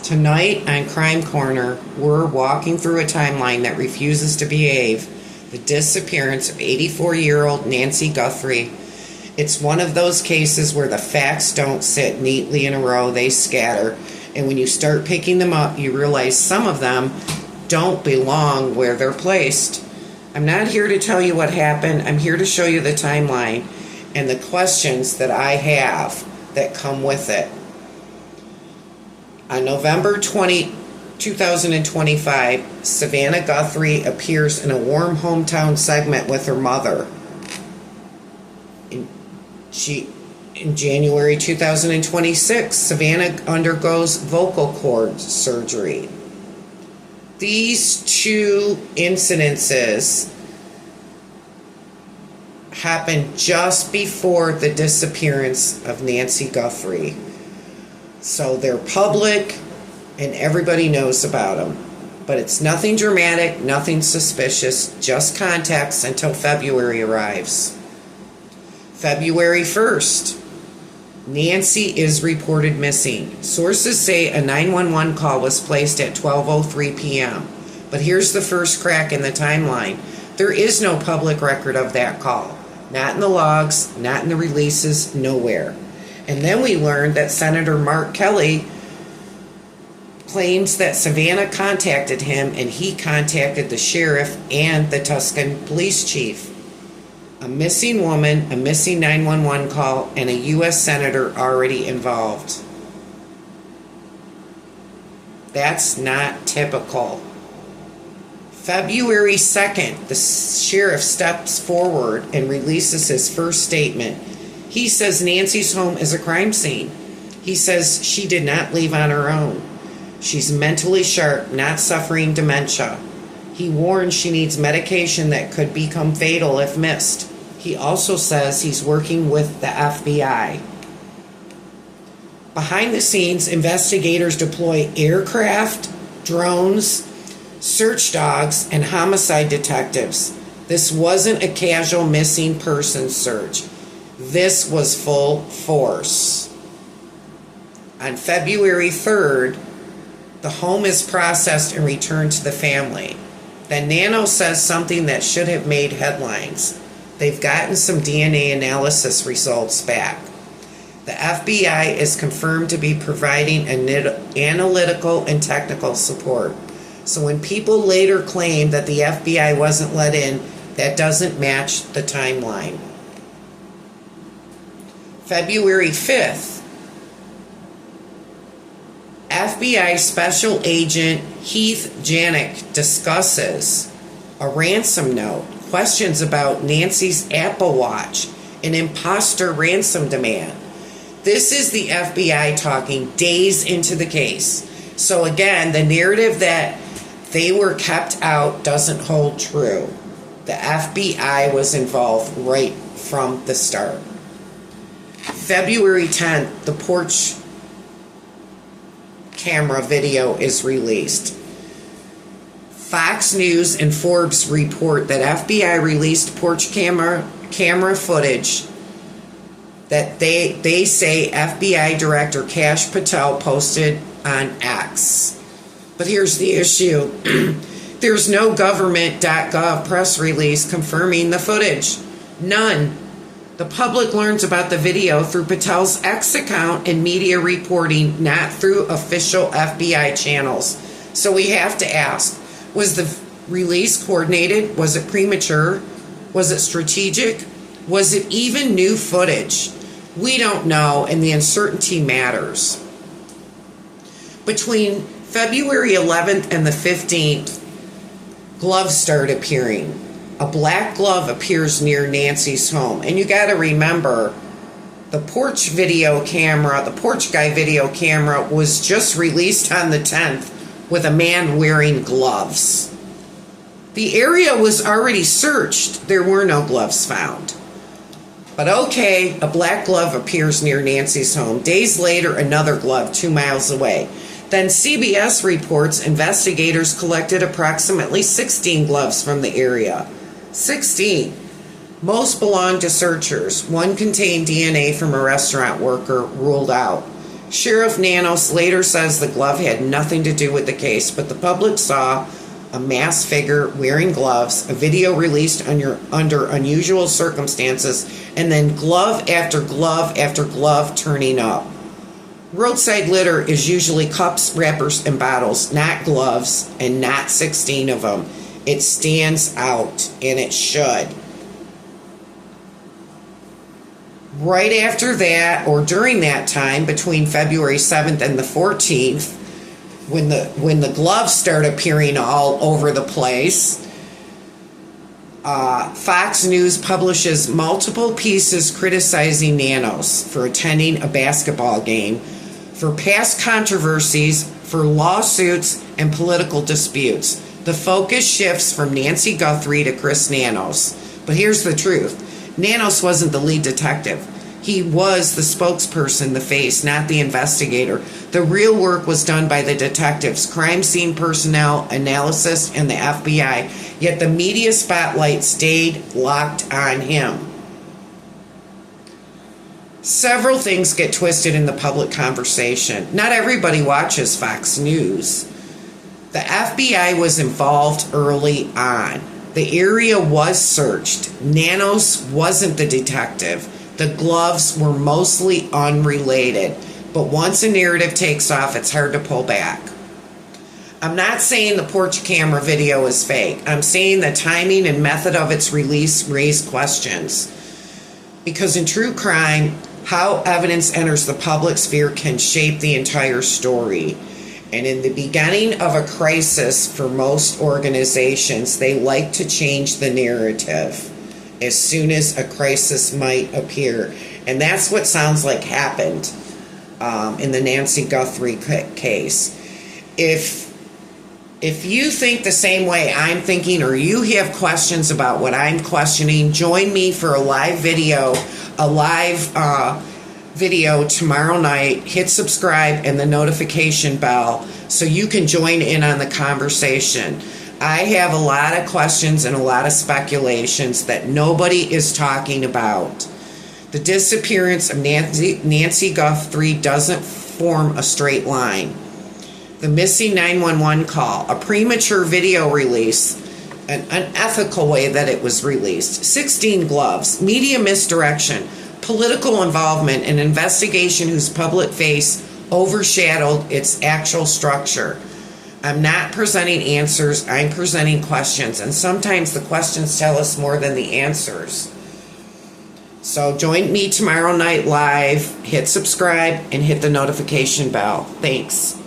Tonight on Crime Corner, we're walking through a timeline that refuses to behave. The disappearance of 84-year-old Nancy Guthrie. It's one of those cases where the facts don't sit neatly in a row, they scatter. And when you start picking them up, you realize some of them don't belong where they're placed. I'm not here to tell you what happened. I'm here to show you the timeline and the questions that I have that come with it. On November 20, 2025, Savannah Guthrie appears in a warm hometown segment with her mother. In January 2026, Savannah undergoes vocal cord surgery. These two incidences happened just before the disappearance of Nancy Guthrie. So they're public and everybody knows about them. But it's nothing dramatic, nothing suspicious, just context until February arrives. February 1st, Nancy is reported missing. Sources say a 911 call was placed at 12:03 p.m. But here's the first crack in the timeline. There is no public record of that call. Not in the logs, not in the releases, nowhere. And then we learned that Senator Mark Kelly claims that Savannah contacted him and he contacted the sheriff and the Tuscan police chief. A missing woman, a missing 911 call, and a U.S. senator already involved. That's not typical. February 2nd, the sheriff steps forward and releases his first statement. He says Nancy's home is a crime scene. He says she did not leave on her own. She's mentally sharp, not suffering dementia. He warns she needs medication that could become fatal if missed. He also says he's working with the FBI. Behind the scenes, investigators deploy aircraft, drones, search dogs, and homicide detectives. This wasn't a casual missing person search. This was full force. On February 3rd, the home is processed and returned to the family. Then Nano says something that should have made headlines. They've gotten some DNA analysis results back. The FBI is confirmed to be providing analytical and technical support. So when people later claim that the FBI wasn't let in, that doesn't match the timeline. February 5th, FBI Special Agent Heath Janik discusses a ransom note, questions about Nancy's Apple Watch, an imposter ransom demand. This is the FBI talking days into the case. So again, the narrative that they were kept out doesn't hold true. The FBI was involved right from the start. February 10th, the porch camera video is released. Fox News and Forbes report that FBI released porch camera footage that they say FBI Director Kash Patel posted on X. But here's the issue. There's no government.gov press release confirming the footage. None. The public learns about the video through Patel's X account and media reporting, not through official FBI channels. So we have to ask, was the release coordinated? Was it premature? Was it strategic? Was it even new footage? We don't know, and the uncertainty matters. Between February 11th and the 15th, gloves start appearing. A black glove appears near Nancy's home. And you got to remember, the porch guy video camera was just released on the 10th with a man wearing gloves. The area was already searched. There were no gloves found. But okay, a black glove appears near Nancy's home. Days later, another glove 2 miles away. Then CBS reports investigators collected approximately 16 gloves from the area. 16. Most belonged to searchers. One contained DNA from a restaurant worker, ruled out. Sheriff Nanos later says the glove had nothing to do with the case, but the public saw a masked figure wearing gloves, a video released under unusual circumstances, and then glove after glove after glove turning up. Roadside litter is usually cups, wrappers, and bottles, not gloves, and not 16 of them. It stands out, and it should. Right after that, or during that time, between February 7th and the 14th, when the gloves start appearing all over the place, Fox News publishes multiple pieces criticizing Nanos for attending a basketball game, for past controversies, for lawsuits, and political disputes. The focus shifts from Nancy Guthrie to Chris Nanos. But here's the truth. Nanos wasn't the lead detective. He was the spokesperson, the face, not the investigator. The real work was done by the detectives, crime scene personnel, analysis, and the FBI. Yet the media spotlight stayed locked on him. Several things get twisted in the public conversation. Not everybody watches Fox News. The FBI was involved early on. The area was searched. Nanos wasn't the detective. The gloves were mostly unrelated. But once a narrative takes off, it's hard to pull back. I'm not saying the porch camera video is fake. I'm saying the timing and method of its release raise questions. Because in true crime, how evidence enters the public sphere can shape the entire story. And in the beginning of a crisis for most organizations, they like to change the narrative as soon as a crisis might appear. And that's what sounds like happened in the Nancy Guthrie case. If you think the same way I'm thinking, or you have questions about what I'm questioning, join me for a live video tomorrow night. Hit subscribe and the notification bell so you can join in on the conversation. I have a lot of questions and a lot of speculations that nobody is talking about. The disappearance of Nancy Guthrie doesn't form a straight line. The missing 911 call, a premature video release, an unethical way that it was released, 16 gloves, media misdirection, political involvement, an investigation whose public face overshadowed its actual structure. I'm not presenting answers, I'm presenting questions, and sometimes the questions tell us more than the answers. So join me tomorrow night live, hit subscribe, and hit the notification bell. Thanks.